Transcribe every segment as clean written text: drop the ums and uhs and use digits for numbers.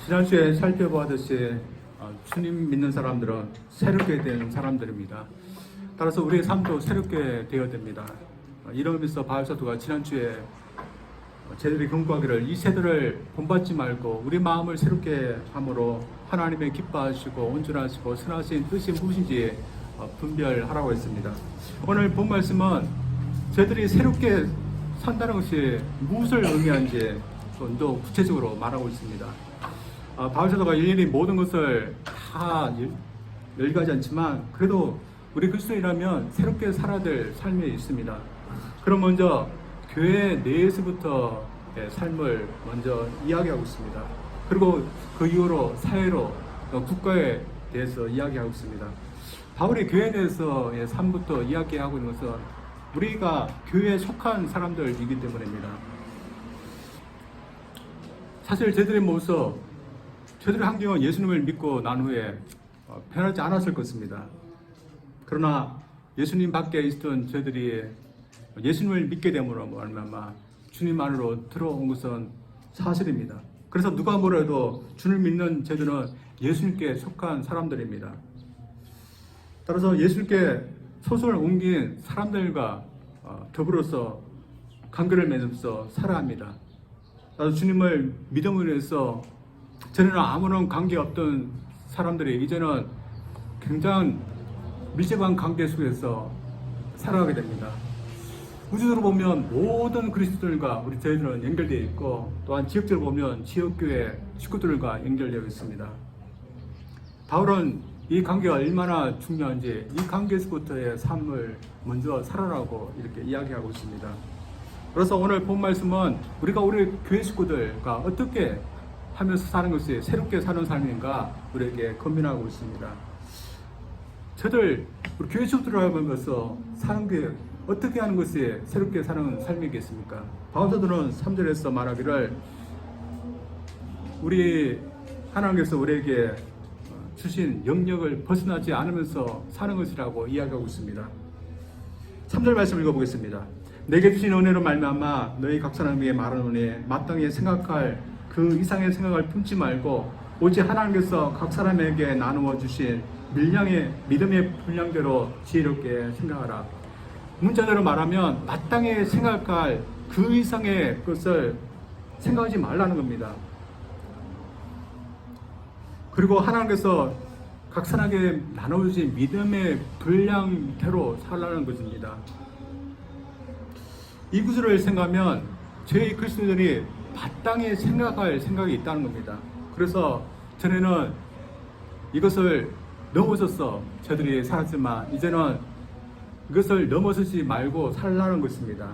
지난주에 살펴보았듯이 주님 믿는 사람들은 새롭게 된 사람들입니다. 따라서 우리의 삶도 새롭게 되어야 됩니다. 이런 의미에서 바울사도가 지난주에 저희들이 경고하기를 이 세대를 본받지 말고 우리 마음을 새롭게 함으로 하나님의 기뻐하시고 온전하시고 선하신 뜻이 무엇인지 분별하라고 했습니다. 오늘 본 말씀은 저희들이 새롭게 산다는 것이 무엇을 의미하는지 좀 더 구체적으로 말하고 있습니다. 바울사도가 일일이 모든 것을 다 열거하지 않지만 그래도 우리 그리스도인이라면 새롭게 살아야 될 삶이 있습니다. 그럼 먼저 교회 내에서부터 삶을 먼저 이야기하고 있습니다. 그리고 그 이후로 사회로 국가에 대해서 이야기하고 있습니다. 바울이 교회에 대해서의 삶부터 이야기하고 있는 것은 우리가 교회에 속한 사람들이기 때문입니다. 사실 저희들의 모습, 저희들의 환경은 예수님을 믿고 난 후에 변하지 않았을 것입니다. 그러나 예수님 밖에 있었던 저희들이 예수님을 믿게 됨으로 말미암아 주님 안으로 들어온 것은 사실입니다. 그래서 누가 뭐래도 주를 믿는 저희들은 예수님께 속한 사람들입니다. 따라서 예수님께 소속을 옮긴 사람들과 더불어서 관계를 맺으면서 살아야 합니다. 나도 주님을 믿음으로 해서 전에는 아무런 관계 없던 사람들이 이제는 굉장히 밀접한 관계 속에서 살아가게 됩니다. 우주적으로 보면 모든 그리스도들과 우리 저희들은 연결되어 있고 또한 지역적으로 보면 지역교회 식구들과 연결되어 있습니다. 바울은 이 관계가 얼마나 중요한지 이 관계에서부터의 삶을 먼저 살아라고 이렇게 이야기하고 있습니다. 그래서 오늘 본 말씀은 우리가 우리 교회 식구들과 어떻게 하면서 사는 것이 새롭게 사는 삶인가 우리에게 권면하고 있습니다. 저들 우리 교회 식구들하면서 사는 게 어떻게 하는 것이 새롭게 사는 삶이겠습니까? 바울사도는 3절에서 말하기를 우리 하나님께서 우리에게 주신 영역을 벗어나지 않으면서 사는 것이라고 이야기하고 있습니다. 3절 말씀 읽어보겠습니다. 내게 주신 은혜로 말미암아 너희 각 사람에게 말하노니 마땅히 생각할 그 이상의 생각을 품지 말고 오직 하나님께서 각 사람에게 나누어 주신 믿음의 분량대로 지혜롭게 생각하라. 문자대로 말하면 마땅히 생각할 그 이상의 것을 생각하지 말라는 겁니다. 그리고 하나님께서 각 사람에게 나눠주신 믿음의 분량대로 살라는 것입니다. 이 구절을 생각하면 저희 그리스도인들이 마땅히 생각할 생각이 있다는 겁니다. 그래서 전에는 이것을 넘어서서 저들이 살았지만 이제는 이것을 넘어서지 말고 살라는 것입니다.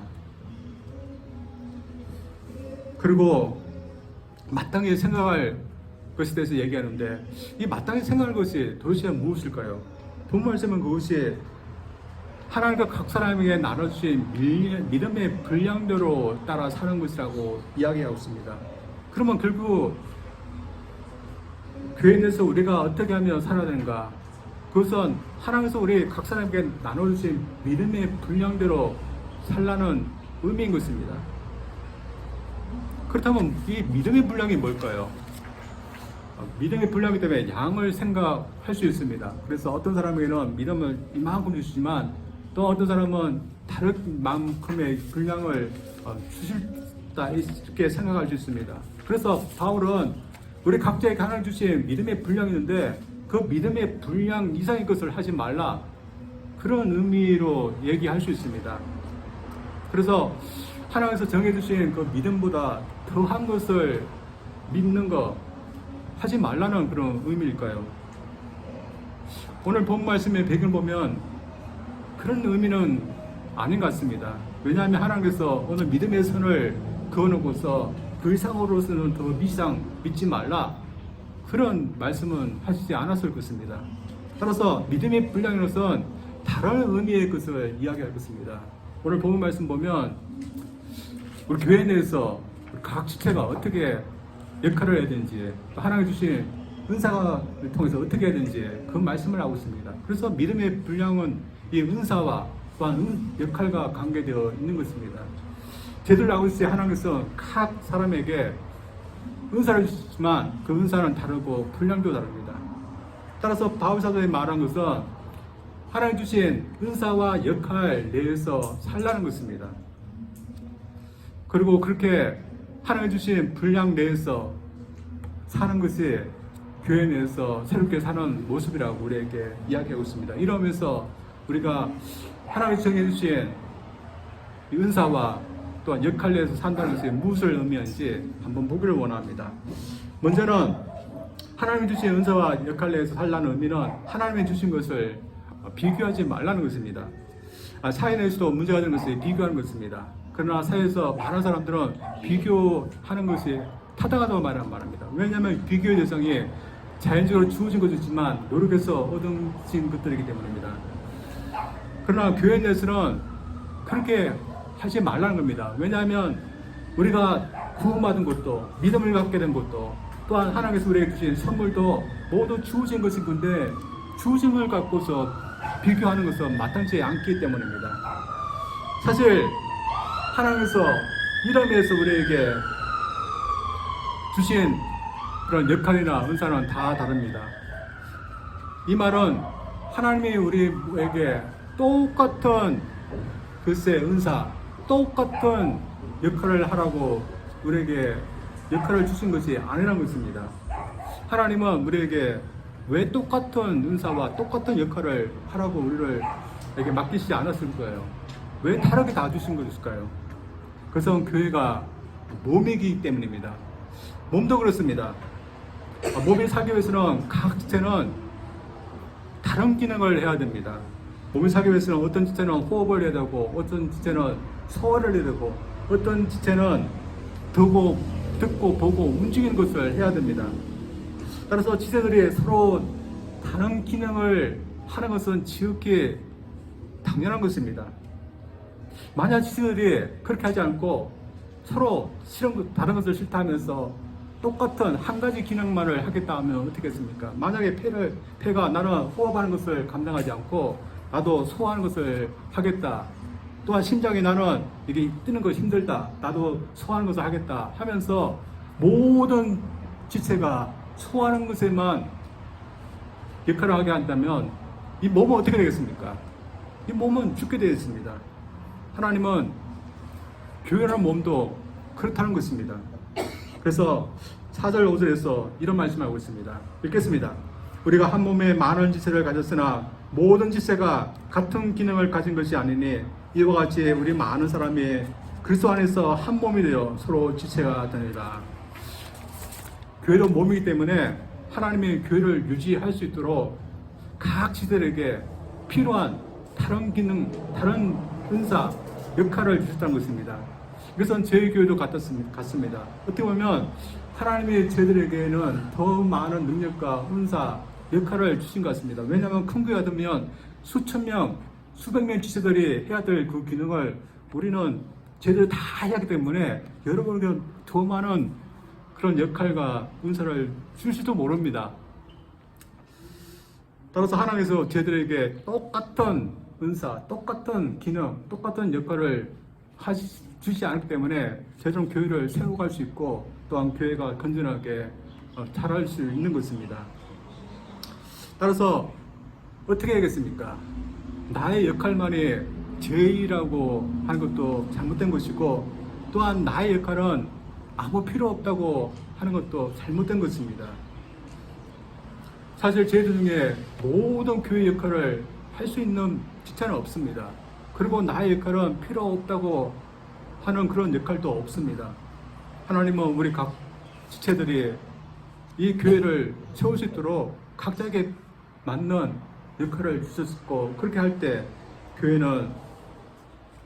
그리고 마땅히 생각할 것에 대해서 얘기하는데 이 마땅히 생각할 것이 도대체 무엇일까요? 본 말씀은 그것이 하나님과 각 사람에게 나눠주신 믿음의 분량대로 따라 사는 것이라고 이야기하고 있습니다. 그러면 결국 교회 내에서 우리가 어떻게 하면 살아야 되는가? 그것은 하나님께서 우리 각 사람에게 나눠주신 믿음의 분량대로 살라는 의미인 것입니다. 그렇다면 이 믿음의 분량이 뭘까요? 믿음의 분량이기 때문에 양을 생각할 수 있습니다. 그래서 어떤 사람에게는 믿음을 이만큼 주시지만 또 어떤 사람은 다른 만큼의 분량을 주실다 이렇게 생각할 수 있습니다. 그래서 바울은 우리 각자에게 하나님 주신 믿음의 분량이 있는데 그 믿음의 분량 이상의 것을 하지 말라 그런 의미로 얘기할 수 있습니다. 그래서 하나님께서 정해주신 그 믿음보다 더한 것을 믿는 거 하지 말라는 그런 의미일까요? 오늘 본 말씀의 배경을 보면 그런 의미는 아닌 것 같습니다. 왜냐하면 하나님께서 오늘 믿음의 선을 그어놓고서 그 이상으로서는 더 이상 믿지 말라 그런 말씀은 하시지 않았을 것입니다. 따라서 믿음의 분량으로서는 다른 의미의 것을 이야기할 것입니다. 오늘 본 말씀 보면 우리 교회 내에서 각 지체가 어떻게 역할을 해야 되는지 하나님 주신 은사를 통해서 어떻게 해야 되는지 그 말씀을 하고 있습니다. 그래서 믿음의 분량은 이 은사와 또한 역할과 관계되어 있는 것입니다. 제대로 알고 있어야 하나님께서 각 사람에게 은사를 주시지만 그 은사는 다르고 분량도 다릅니다. 따라서 바울 사도의 말한 것은 하나님 주신 은사와 역할 내에서 살라는 것입니다. 그리고 그렇게 하나님 주신 분량 내에서 사는 것이 교회 내에서 새롭게 사는 모습이라고 우리에게 이야기하고 있습니다. 이러면서 우리가 하나님 정해주신 은사와 또한 역할 내에서 산다는 것이 무엇을 의미하는지 한번 보기를 원합니다. 먼저는 하나님이 주신 은사와 역할 내에서 살라는 의미는 하나님이 주신 것을 비교하지 말라는 것입니다. 사회 내에서도 문제가 되는 것이 비교하는 것입니다. 그러나 사회에서 많은 사람들은 비교하는 것이 타당하다고 말합니다. 왜냐하면 비교의 대상이 자연적으로 주어진 것이지만 노력해서 얻어진 것들이기 때문입니다. 그러나 교회 내에서는 그렇게 하지 말라는 겁니다. 왜냐하면 우리가 구원받은 것도 믿음을 갖게 된 것도 또한 하나님께서 우리에게 주신 선물도 모두 주어진 것인 건데 주어진 걸 갖고서 비교하는 것은 마땅치 않기 때문입니다. 사실 하나님께서 이름에서 우리에게 주신 그런 역할이나 은사는 다 다릅니다. 이 말은 하나님이 우리에게 똑같은 글쎄 은사, 똑같은 역할을 하라고 우리에게 역할을 주신 것이 아니라는 것입니다. 하나님은 우리에게 왜 똑같은 은사와 똑같은 역할을 하라고 우리에게 맡기시지 않았을 거예요? 왜 다르게 다 주신 것일까요? 그것은 교회가 몸이기 때문입니다. 몸도 그렇습니다. 몸이 살기 위해서는 각 지체는 다른 기능을 해야 됩니다. 몸이 살기 위해서는 어떤 지체는 호흡을 해야 되고 어떤 지체는 소화를 해야 되고 어떤 지체는 듣고 보고 움직이는 것을 해야 됩니다. 따라서 지체들이 서로 다른 기능을 하는 것은 지극히 당연한 것입니다. 만약 지체들이 그렇게 하지 않고 서로 다른 것을 싫다 하면서 똑같은 한 가지 기능만을 하겠다 하면 어떻겠습니까? 만약에 폐가 나는 호흡하는 것을 감당하지 않고 나도 소화하는 것을 하겠다. 또한 심장이 나는 이게 뛰는 것이 힘들다. 나도 소화하는 것을 하겠다 하면서 모든 지체가 소화하는 것에만 역할을 하게 한다면 이 몸은 어떻게 되겠습니까? 이 몸은 죽게 되어 있습니다. 하나님은 교회라는 몸도 그렇다는 것입니다. 그래서 4절 5절에서 이런 말씀을 하고 있습니다. 읽겠습니다. 우리가 한 몸에 많은 지체를 가졌으나 모든 지체가 같은 기능을 가진 것이 아니니 이와 같이 우리 많은 사람이 그리스도 안에서 한 몸이 되어 서로 지체가 되니라. 교회도 몸이기 때문에 하나님의 교회를 유지할 수 있도록 각 지체들에게 필요한 다른 기능, 다른 은사, 역할을 주셨다는 것입니다. 이것은 저희 교회도 같습니다. 어떻게 보면 하나님이 저희들에게는 더 많은 능력과 은사, 역할을 주신 것 같습니다. 왜냐하면 큰 교회가 되면 수천 명, 수백 명 지체들이 해야 될 그 기능을 우리는 저희들 다 해야 하기 때문에 여러분에게 더 많은 그런 역할과 은사를 줄지도 모릅니다. 따라서 하나님께서 저희들에게 똑같은 은사, 똑같은 기능, 똑같은 역할을 주지 않기 때문에 저희들은 교회를 세워갈 수 있고 또한 교회가 건전하게 자랄 수 있는 것입니다. 따라서 어떻게 하겠습니까? 나의 역할만이 제의라고 하는 것도 잘못된 것이고 또한 나의 역할은 아무 필요 없다고 하는 것도 잘못된 것입니다. 사실 저희들 중에 모든 교회 역할을 할 수 있는 지체는 없습니다. 그리고 나의 역할은 필요 없다고 하는 그런 역할도 없습니다. 하나님은 우리 각 지체들이 이 교회를 세울 수 있도록 각자에게 맞는 역할을 주셨고 그렇게 할 때 교회는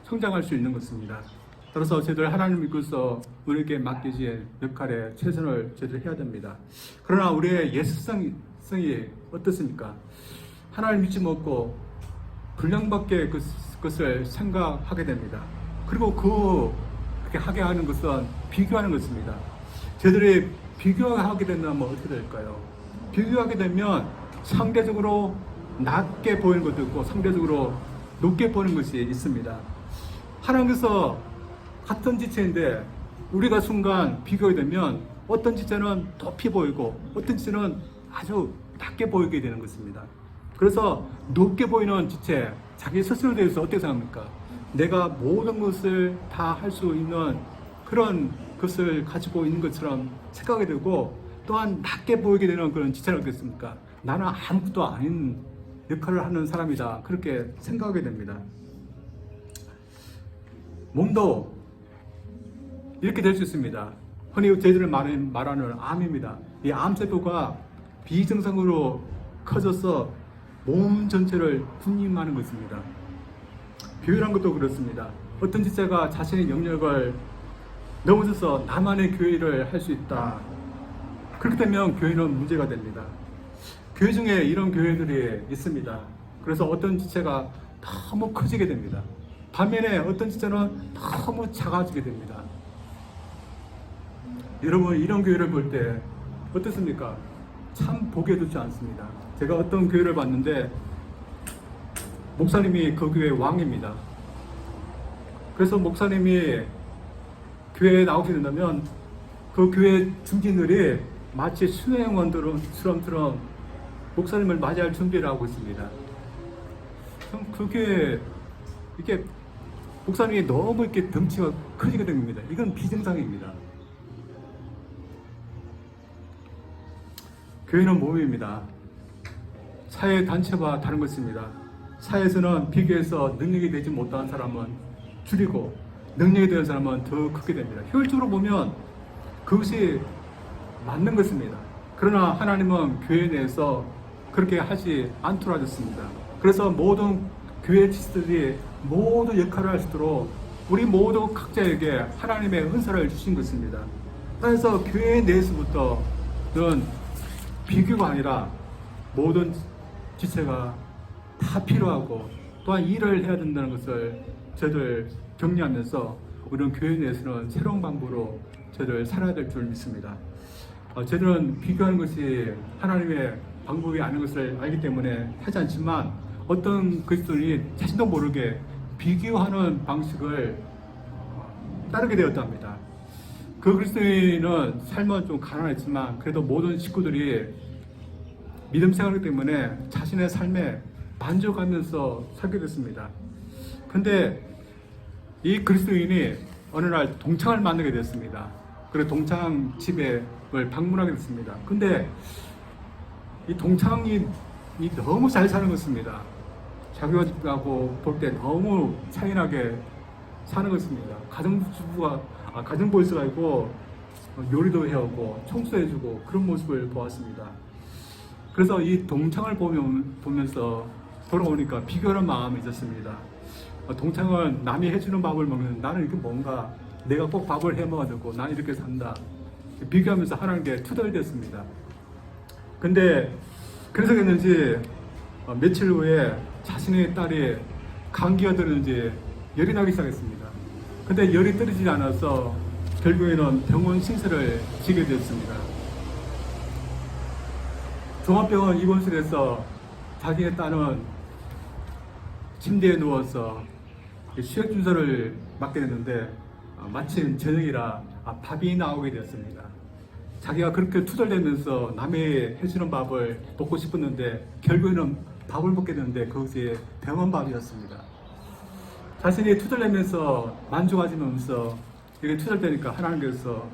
성장할 수 있는 것입니다. 따라서 저희들 하나님 믿고서 우리에게 맡기신 역할에 최선을 저희들 해야 됩니다. 그러나 우리의 예수성이 어떻습니까? 하나님 믿지 못고 불량밖에 그것을 생각하게 됩니다. 그리고 그렇게 하게 하는 것은 비교하는 것입니다. 저희들이 비교하게 된다면 어떻게 될까요? 비교하게 되면 상대적으로 낮게 보이는 것도 있고 상대적으로 높게 보이는 것이 있습니다. 하나님께서 같은 지체인데 우리가 순간 비교하게 되면 어떤 지체는 높이 보이고 어떤 지체는 아주 낮게 보이게 되는 것입니다. 그래서 높게 보이는 지체, 자기 스스로에 대해서 어떻게 생각합니까? 내가 모든 것을 다 할 수 있는 그런 것을 가지고 있는 것처럼 생각하게 되고, 또한 낮게 보이게 되는 그런 지체는 어떻겠습니까? 나는 아무것도 아닌 역할을 하는 사람이다, 그렇게 생각하게 됩니다. 몸도 이렇게 될 수 있습니다. 흔히 저희들이 말하는 암입니다. 이 암세포가 비정상으로 커져서 몸 전체를 군림하는 것입니다. 교회란 것도 그렇습니다. 어떤 지체가 자신의 영역을 넘어서서 나만의 교회를 할 수 있다, 그렇게 되면 교회는 문제가 됩니다. 교회 중에 이런 교회들이 있습니다. 그래서 어떤 지체가 너무 커지게 됩니다. 반면에 어떤 지체는 너무 작아지게 됩니다. 여러분, 이런 교회를 볼 때 어떻습니까? 참 보기 좋지 않습니다. 제가 어떤 교회를 봤는데 목사님이 그 교회의 왕입니다. 그래서 목사님이 교회에 나오게 된다면 그 교회 중진들이 마치 수행원들처럼 목사님을 맞이할 준비를 하고 있습니다. 그럼 그 교회 이렇게 목사님이 너무 이렇게 덩치가 커지게 됩니다. 이건 비정상입니다. 교회는 몸입니다. 사회 단체와 다른 것입니다. 사회에서는 비교해서 능력이 되지 못한 사람은 줄이고 능력이 되는 사람은 더 크게 됩니다. 효율적으로 보면 그것이 맞는 것입니다. 그러나 하나님은 교회 내에서 그렇게 하지 않도록 하셨습니다. 그래서 모든 교회 지체들이 모두 역할을 할 수 있도록 우리 모두 각자에게 하나님의 은사를 주신 것입니다. 그래서 교회 내에서부터는 비교가 아니라 모든 지체가 다 필요하고 또한 일을 해야 된다는 것을 저희들 격려하면서 우리는 교회 내에서는 새로운 방법으로 저희들 살아야 될 줄 믿습니다. 저희들은 비교하는 것이 하나님의 방법이 아닌 것을 알기 때문에 하지 않지만, 어떤 그리스도인이 자신도 모르게 비교하는 방식을 따르게 되었답니다. 그 그리스도인은 삶은 좀 가난했지만 그래도 모든 식구들이 믿음 생활이기 때문에 자신의 삶에 만족하면서 살게 됐습니다. 근데 이 그리스도인이 어느 날 동창을 만나게 됐습니다. 그래서 동창 집에 방문하게 됐습니다. 근데 이 동창이 너무 잘 사는 것입니다. 자기하고 볼 때 너무 차이나게 사는 것입니다. 가정보이스가 있고 요리도 해오고 청소해주고 그런 모습을 보았습니다. 그래서 이 동창을 보면서 돌아오니까 비교하는 마음이 있었습니다. 동창은 남이 해주는 밥을 먹는, 나는 이렇게 뭔가 내가 꼭 밥을 해 먹어야 되고 나는 이렇게 산다, 비교하면서 하나님께 투덜댔습니다. 근데 그래서 그랬는지 며칠 후에 자신의 딸이 감기가 들었는지 열이 나기 시작했습니다. 근데 열이 떨어지지 않아서 결국에는 병원 신세를 지게 되었습니다. 종합병원 입원실에서 자기의 딸은 침대에 누워서 수액 주사를 맞게 됐는데 마침 저녁이라 밥이 나오게 되었습니다. 자기가 그렇게 투덜대면서 남의 해주는 밥을 먹고 싶었는데 결국에는 밥을 먹게 되는데 그것이 병원 밥이었습니다. 자신이 투덜대면서 만족하면서 이렇게 투덜대니까 하나님께서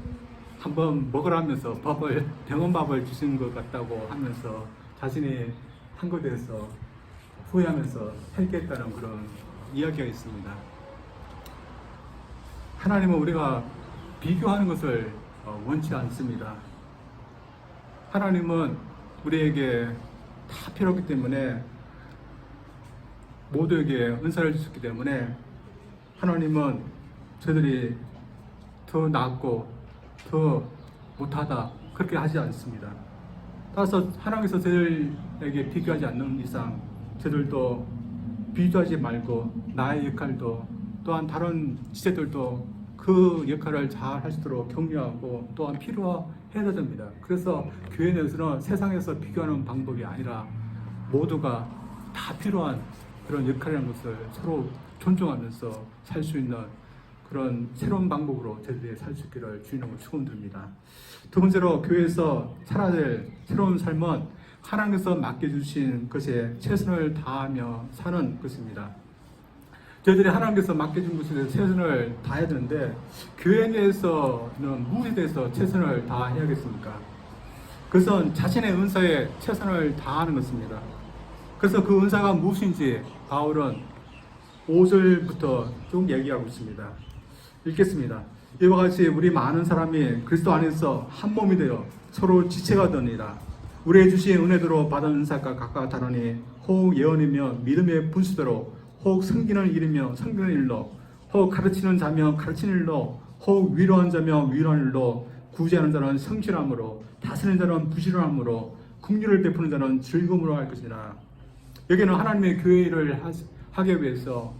한번 먹으라면서 병원 밥을 주신 것 같다고 하면서 자신이 한 것에 대해서 후회하면서 회개했다는 그런 이야기가 있습니다. 하나님은 우리가 비교하는 것을 원치 않습니다. 하나님은 우리에게 다 필요하기 때문에 모두에게 은사를 주셨기 때문에 하나님은 저희들이 더 낫고 더 못하다 그렇게 하지 않습니다. 따라서 하나님께서 저희들에게 비교하지 않는 이상 저희들도 비교하지 말고 나의 역할도 또한 다른 지체들도 그 역할을 잘 할 수 있도록 격려하고 또한 필요해야 됩니다. 그래서 교회 내에서는 세상에서 비교하는 방법이 아니라 모두가 다 필요한 그런 역할이라는 것을 서로 존중하면서 살 수 있는 그런 새로운 방법으로 저희들이 살 수 있기를 주님으로 축원드립니다. 두 번째로 교회에서 살아야 될 새로운 삶은 하나님께서 맡겨주신 것에 최선을 다하며 사는 것입니다. 저희들이 하나님께서 맡겨준 것에 최선을 다해야 되는데 교회 내에서는 무엇에 대해서 최선을 다해야겠습니까? 그것은 자신의 은사에 최선을 다하는 것입니다. 그래서 그 은사가 무엇인지 바울은 5절부터 쭉 얘기하고 있습니다. 읽겠습니다. 이와 같이 우리 많은 사람이 그리스도 안에서 한 몸이 되어 서로 지체가 되니라. 우리의 주신 은혜대로 받은 은사가 각각 다르니 혹 예언이며 믿음의 분수대로, 혹 섬기는 일이며 섬기는 일로, 혹 가르치는 자며 가르치는 일로, 혹 위로한 자며 위로하는 일로, 구제하는 자는 성실함으로, 다스리는 자는 부지런함으로, 긍휼을 베푸는 자는 즐거움으로 할 것이라. 여기는 하나님의 교회 일을 하기 위해서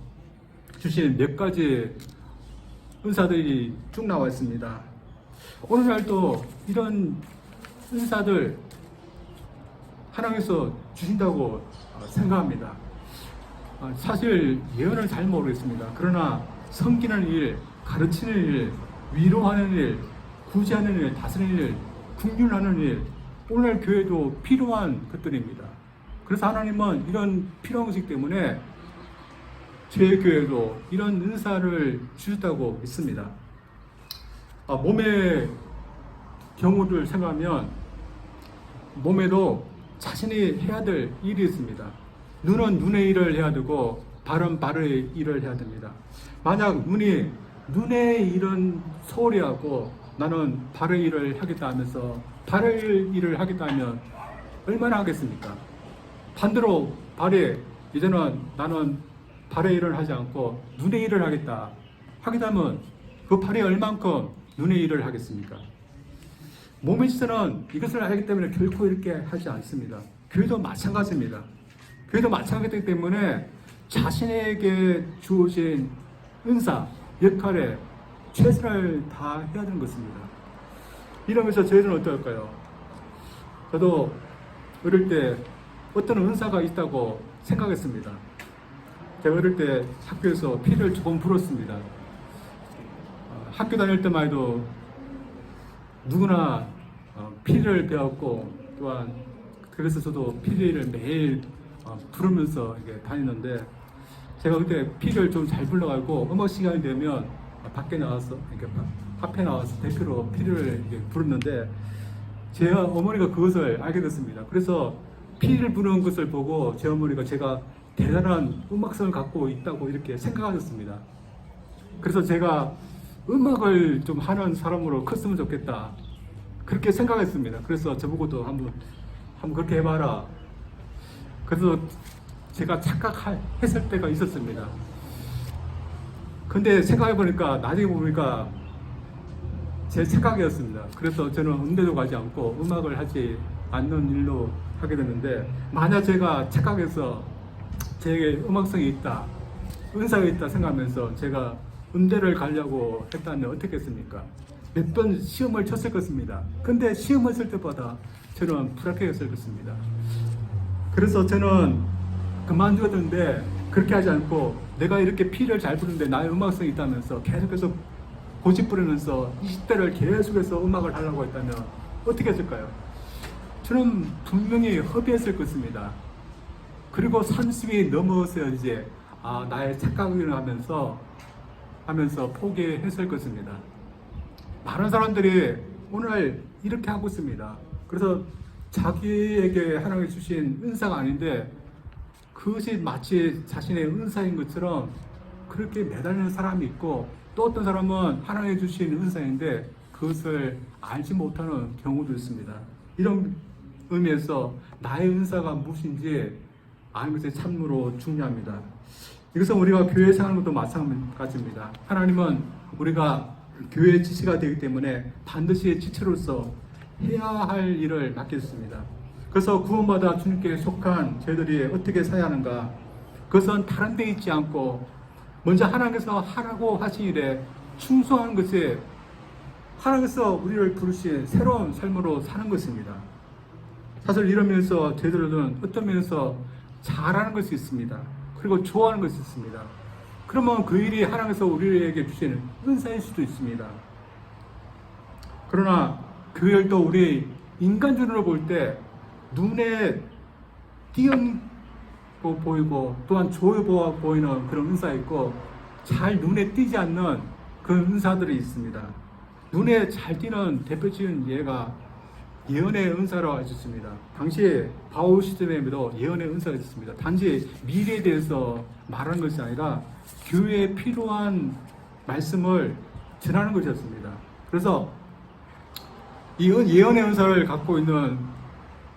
주신 몇 가지 은사들이 쭉 나와 있습니다. 오늘날도 이런 은사들 하나님께서 주신다고 생각합니다. 사실 예언을 잘 모르겠습니다. 그러나 섬기는 일, 가르치는 일, 위로하는 일, 구제하는 일, 다스리는 일, 긍휼하는 일, 오늘날 교회도 필요한 것들입니다. 그래서 하나님은 이런 필요한 것이기 때문에 제 교회도 이런 은사를 주셨다고 믿습니다. 몸의 경우를 생각하면 몸에도 자신이 해야 될 일이 있습니다. 눈은 눈의 일을 해야 되고 발은 발의 일을 해야 됩니다. 만약 눈이 눈의 일은 소홀히 하고 나는 발의 일을 하겠다 하면서 발의 일을 하겠다 하면 얼마나 하겠습니까? 반대로 발이 이제는 나는 발의 일을 하지 않고 눈의 일을 하겠다 하면 그 발이 얼만큼 눈의 일을 하겠습니까? 몸의 지체는 이것을 하기 때문에 결코 이렇게 하지 않습니다. 교회도 마찬가지입니다. 교회도 마찬가지이기 때문에 자신에게 주어진 은사, 역할에 최선을 다해야 되는 것입니다. 이러면서 저희들은 어떨까요? 저도 어릴 때 어떤 은사가 있다고 생각했습니다. 제가 어릴 때 학교에서 피를 조금 불었습니다. 학교 다닐 때만 해도 누구나 피를 배웠고 또한 그래서 저도 피를 매일 부르면서 이렇게 다니는데 제가 그때 피를 좀 잘 불러가지고 음악 시간이 되면 밖에 나와서 이렇게 앞에 나와서 대표로 피를 이렇게 부르는데 제 어머니가 그것을 알게 됐습니다. 그래서 피를 부르는 것을 보고 제 어머니가 제가 대단한 음악성을 갖고 있다고 이렇게 생각하셨습니다. 그래서 제가 음악을 좀 하는 사람으로 컸으면 좋겠다 그렇게 생각했습니다. 그래서 저보고도 한번 그렇게 해봐라. 그래서 제가 착각했을 때가 있었습니다. 근데 생각해보니까 나중에 보니까 제 착각이었습니다. 그래서 저는 음대도 가지 않고 음악을 하지 않는 일로 하게 됐는데 만약 제가 착각해서 제게 음악성이 있다, 은사가 있다 생각하면서 제가 음대를 가려고 했다면 어떻게 했습니까? 몇 번 시험을 쳤을 것입니다. 근데 시험을 쓸 때보다 저는 불합격했을 것입니다. 그래서 저는 그만두었는데 그렇게 하지 않고 내가 이렇게 피를 잘 부르는데 나의 음악성이 있다면서 계속해서 고집 부리면서 20대를 계속해서 음악을 하려고 했다면 어떻게 했을까요? 저는 분명히 허비했을 것입니다. 그리고 30이 넘어서 이제 나의 착각을 하면서 포기했을 것입니다. 많은 사람들이 오늘 이렇게 하고 있습니다. 그래서 자기에게 하나님이 주신 은사가 아닌데 그것이 마치 자신의 은사인 것처럼 그렇게 매달리는 사람이 있고 또 어떤 사람은 하나님이 주신 은사인데 그것을 알지 못하는 경우도 있습니다. 이런 의미에서 나의 은사가 무엇인지 아는 것이 참으로 중요합니다. 이것은 우리가 교회 생활하는 것도 마찬가지입니다. 하나님은 우리가 교회의 지체가 되기 때문에 반드시 지체로서 해야 할 일을 맡겼습니다. 그래서 구원받아 주님께 속한 저희들이 어떻게 살아야 하는가? 그것은 다른 데 있지 않고 먼저 하나님께서 하라고 하신 일에 충성하는 것이 하나님께서 우리를 부르신 새로운 삶으로 사는 것입니다. 사실 이런 면에서 저희들은 어떤 면에서 잘하는 것이 있습니다. 그리고 좋아하는 것이 있습니다. 그러면 그 일이 하나님께서 우리에게 주시는 은사일 수도 있습니다. 그러나 그 일도 우리 인간적으로 볼 때 눈에 띄어 보이고 또한 좋아 보이는 그런 은사 있고 잘 눈에 띄지 않는 그런 은사들이 있습니다. 눈에 잘 띄는 대표적인 예가 예언의 은사라고 하셨습니다. 당시 바울 시대에도 예언의 은사가 있었습니다. 단지 미래에 대해서 말하는 것이 아니라 교회에 필요한 말씀을 전하는 것이었습니다. 그래서 이 예언의 은사를 갖고 있는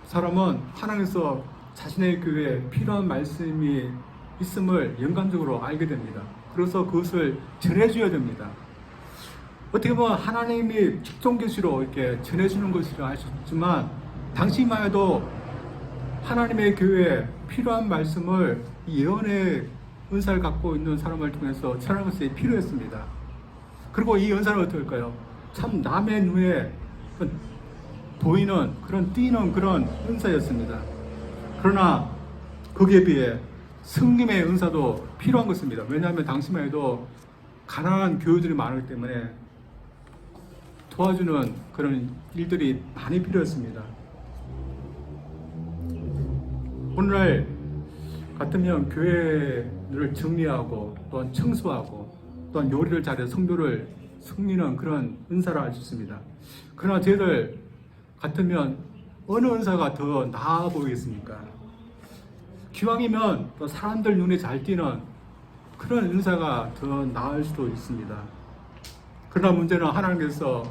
사람은 하나님께서 자신의 교회에 필요한 말씀이 있음을 연관적으로 알게 됩니다. 그래서 그것을 전해줘야 됩니다. 어떻게 보면 하나님이 직통 계시로 이렇게 전해주는 것이라 하셨지만 당시만 해도 하나님의 교회에 필요한 말씀을 예언의 은사를 갖고 있는 사람을 통해서 전하는 것이 필요했습니다. 그리고 이 은사는 어떨까요? 참 남의 눈에 보이는 그런 띄는 그런 은사였습니다. 그러나 거기에 비해 성림의 은사도 필요한 것입니다. 왜냐하면 당시만 해도 가난한 교회들이 많기 때문에 도와주는 그런 일들이 많이 필요했습니다. 오늘날 같으면 교회를 정리하고 또한 청소하고 또한 요리를 잘해서 성도를 섬기는 그런 은사를 알 수 있습니다. 그러나 저희들 같으면 어느 은사가 더 나아 보이겠습니까? 기왕이면 또 사람들 눈에 잘 띄는 그런 은사가 더 나을 수도 있습니다. 그러나 문제는 하나님께서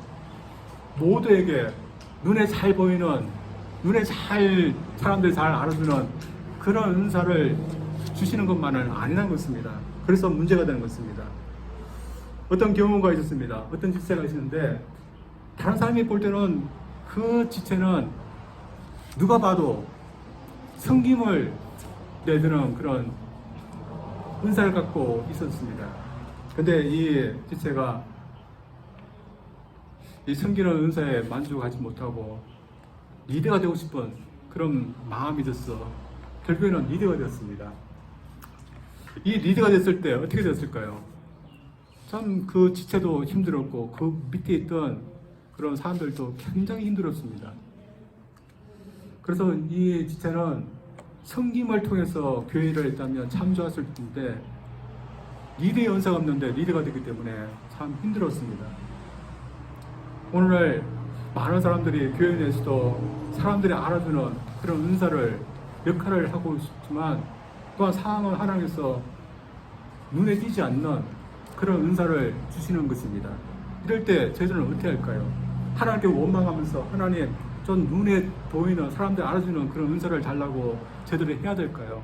모두에게 눈에 잘 보이는, 눈에 잘 사람들이 잘 알아주는 그런 은사를 주시는 것만은 아니라는 것입니다. 그래서 문제가 되는 것입니다. 어떤 경우가 있었습니다. 어떤 지체가 있었는데 다른 사람이 볼 때는 그 지체는 누가 봐도 섬김을 내드는 그런 은사를 갖고 있었습니다. 근데 이 지체가 이 섬기는 은사에 만족하지 못하고 리더가 되고 싶은 그런 마음이 있어서 결국에는 리더가 되었습니다. 이 리더가 됐을 때 어떻게 됐을까요? 참 그 지체도 힘들었고 그 밑에 있던 그런 사람들도 굉장히 힘들었습니다. 그래서 이 지체는 섬김을 통해서 교회를 했다면 참 좋았을 텐데 리더의 은사가 없는데 리더가 됐기 때문에 참 힘들었습니다. 오늘 많은 사람들이 교회 내에서도 사람들이 알아주는 그런 은사를 역할을 하고 싶지만 또한 상황은 하나님께서 눈에 띄지 않는 그런 은사를 주시는 것입니다. 이럴 때 저희들은 어떻게 할까요? 하나님께 원망하면서 하나님 좀 눈에 보이는 사람들이 알아주는 그런 은사를 달라고 저희들이 해야 될까요?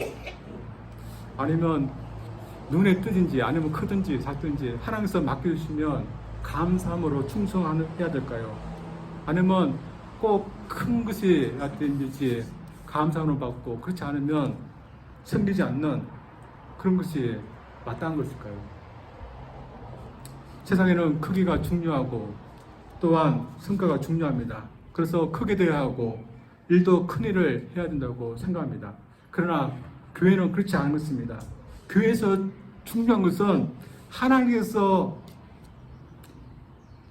아니면 눈에 뜨든지 아니면 크든지 작든지 하나님께서 맡겨주시면 감사함으로 충성해야 될까요? 아니면 꼭 큰 것이 든지 감사함으로 받고 그렇지 않으면 섬기지 않는 그런 것이 마땅한 것일까요? 세상에는 크기가 중요하고 또한 성과가 중요합니다. 그래서 크게 되어야 하고 일도 큰 일을 해야 된다고 생각합니다. 그러나 교회는 그렇지 않은 것입니다. 교회에서 중요한 것은 하나님께서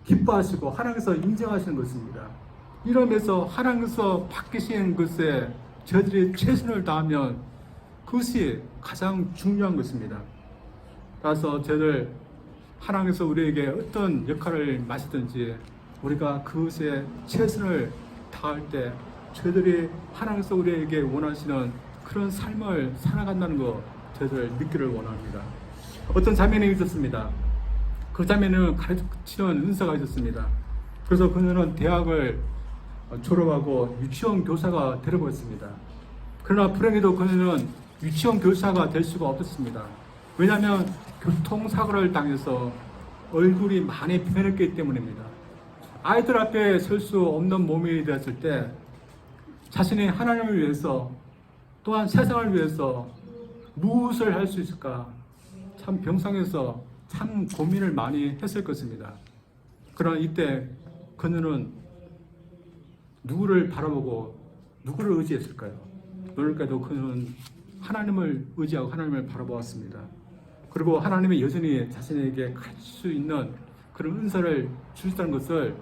기뻐하시고 하나님께서 인정하시는 것입니다. 이러면서 하나님께서 바뀌신 것에 저희들이 최선을 다하면 그것이 가장 중요한 것입니다. 따라서 저희들 하나님께서 우리에게 어떤 역할을 마시든지 우리가 그것에 최선을 다할 때 저희들이 하나님께서 우리에게 원하시는 그런 삶을 살아간다는 거 저희들 믿기를 원합니다. 어떤 자매님이 있었습니다. 그 자매는 가르치는 은사가 있었습니다. 그래서 그녀는 대학을 졸업하고 유치원 교사가 되어버렸습니다. 그러나 불행히도 그녀는 유치원 교사가 될 수가 없었습니다. 왜냐하면 교통사고를 당해서 얼굴이 많이 변했기 때문입니다. 아이들 앞에 설 수 없는 몸이 되었을 때 자신이 하나님을 위해서 또한 세상을 위해서 무엇을 할 수 있을까 참 병상에서 참 고민을 많이 했을 것입니다. 그러나 이때 그녀는 누구를 바라보고 누구를 의지했을까요? 놀랍게도 그는 하나님을 의지하고 하나님을 바라보았습니다. 그리고 하나님이 여전히 자신에게 가질 수 있는 그런 은사를 주셨다는 것을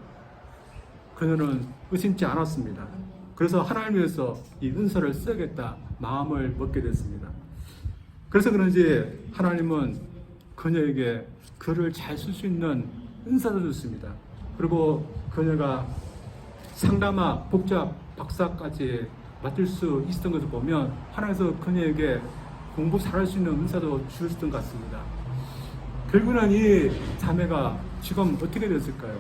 그녀는 의심치 않았습니다. 그래서 하나님을 위해서 이 은사를 써야겠다 마음을 먹게 됐습니다. 그래서 그런지 하나님은 그녀에게 글을 잘 쓸 수 있는 은사도 줬습니다. 그리고 그녀가 상담학, 복잡, 박사까지 맡을 수 있었던 것을 보면 하나님께서 그녀에게 공부 잘할 수 있는 은사도 주셨던 것 같습니다. 결국은 이 자매가 지금 어떻게 됐을까요?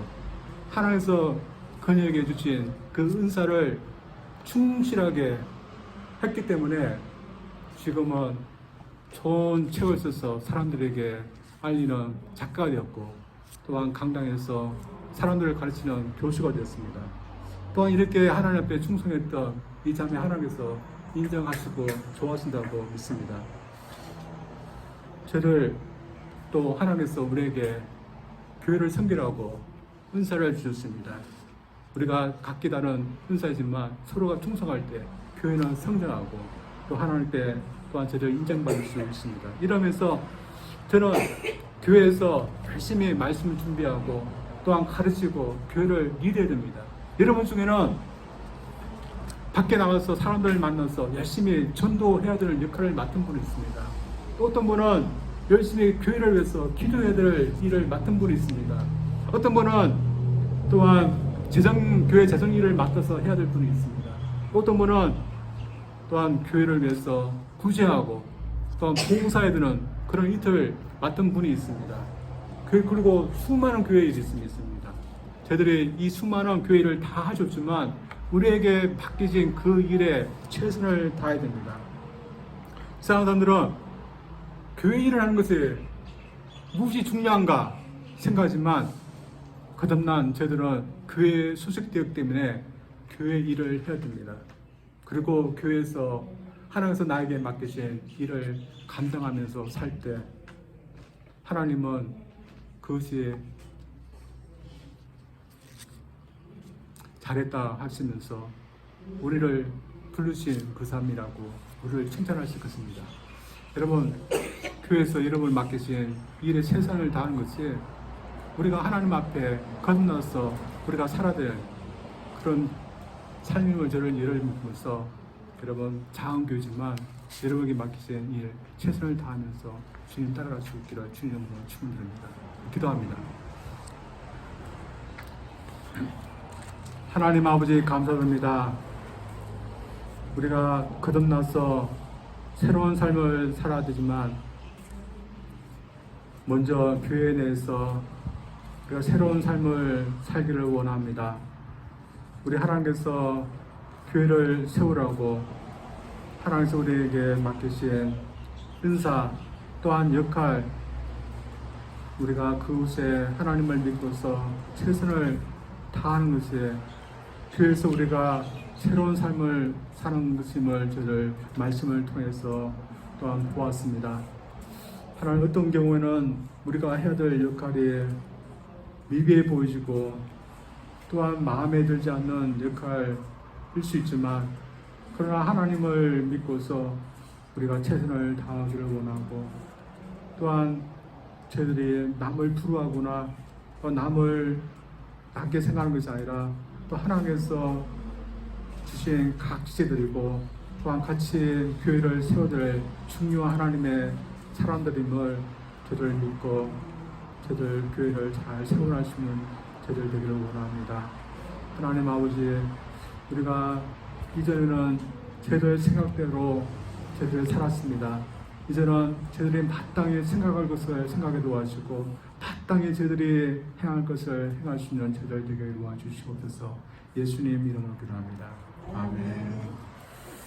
하나님께서 그녀에게 주신 그 은사를 충실하게 했기 때문에 지금은 좋은 책을 써서 사람들에게 알리는 작가가 되었고, 또한 강당에서 사람들을 가르치는 교수가 되었습니다. 또한 이렇게 하나님 앞에 충성했던 이 자매 하나님께서 인정하시고 좋아하신다고 믿습니다. 저를 또 하나님께서 우리에게 교회를 섬기라고 은사를 주셨습니다. 우리가 각기 다른 은사이지만 서로가 충성할 때 교회는 성장하고 또 하나님께 또한 저를 인정받을 수 있습니다. 이러면서 저는 교회에서 열심히 말씀을 준비하고 또한 가르치고 교회를 리드해야 됩니다. 여러분 중에는 밖에 나가서 사람들을 만나서 열심히 전도해야 되는 역할을 맡은 분이 있습니다. 또 어떤 분은 열심히 교회를 위해서 기도해야 될 일을 맡은 분이 있습니다. 어떤 분은 또한 교회 재정 일을 맡아서 해야 될 분이 있습니다. 어떤 분은 또한 교회를 위해서 구제하고 또한 봉사해야 되는 그런 일을 맡은 분이 있습니다. 그리고 수많은 교회 일이 있습니다. 저희들이 이 수많은 교회 일을 다 하셨지만 우리에게 맡겨진 그 일에 최선을 다해야 됩니다. 세상 사람들은 교회 일을 하는 것이 무엇이 중요한가 생각하지만 거듭난 저희들은 교회에 소속되었기 때문에 교회 일을 해야 됩니다. 그리고 교회에서 하나님께서 나에게 맡기신 일을 감당하면서 살 때 하나님은 그것이 잘했다 하시면서 우리를 부르신 그 삶이라고 우리를 칭찬하실 것입니다. 여러분, 교회에서 여러분을 맡기신 일에 최선을 다하는 것이 우리가 하나님 앞에 거듭나서 우리가 살아야 될 그런 삶임을 저를 예를 들면서 여러분 작은 교회지만 여러분에게 맡기신 일 최선을 다하면서 주님 따라갈 수 있기를 주님으로 축원드립니다. 기도합니다. 하나님 아버지 감사드립니다. 우리가 거듭나서 새로운 삶을 살아야 되지만 먼저 교회 내에서 우리가 새로운 삶을 살기를 원합니다. 우리 하나님께서 교회를 세우라고 하나님께서 우리에게 맡기신 은사 또한 역할, 우리가 그곳에 하나님을 믿고서 최선을 다하는 것이 교회에서 우리가 새로운 삶을 사는 것임을 저를 말씀을 통해서 또한 보았습니다. 하나님, 어떤 경우에는 우리가 해야 될 역할이 미비해 보이지고 또한 마음에 들지 않는 역할일 수 있지만 그러나 하나님을 믿고서 우리가 최선을 다하기를 원하고 또한 저희들이 남을 부러워하거나 남을 낮게 생각하는 것이 아니라 또 하나님께서 주신 각 지체들이고 또한 같이 교회를 세워될 중요한 하나님의 사람들임을 저들 믿고 저들 교회를 잘 세워갈 수 있는 저들 되기를 원합니다. 하나님 아버지, 우리가 이전에는 저희들의 생각대로 저희들을 살았습니다. 이제는 저희들이 마땅히 생각할 것을 생각해 도와주시고 마땅히 저희들이 행할 것을 행할 수 있는 저희들 되게 도와주시옵소서. 예수님 이름으로 기도합니다. 아멘.